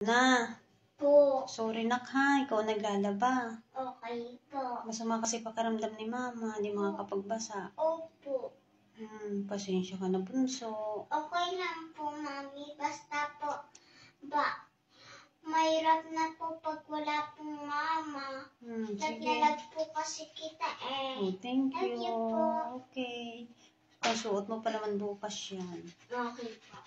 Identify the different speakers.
Speaker 1: Na.
Speaker 2: Po.
Speaker 1: Sorry nak ha, ikaw naglalaba.
Speaker 2: Okay po.
Speaker 1: Masama kasi pakiramdam ni mama, hindi makakapagbasa.
Speaker 2: Opo.
Speaker 1: Pasensya ka na bunso.
Speaker 2: Okay lang po, mami. Basta po, mahirap na po pag wala pong mama.
Speaker 1: Sige.
Speaker 2: Naglalag po kasi kita eh.
Speaker 1: Oh, thank you.
Speaker 2: Thank you po.
Speaker 1: Okay. Pasuot mo pa naman bukas yan.
Speaker 2: Okay po.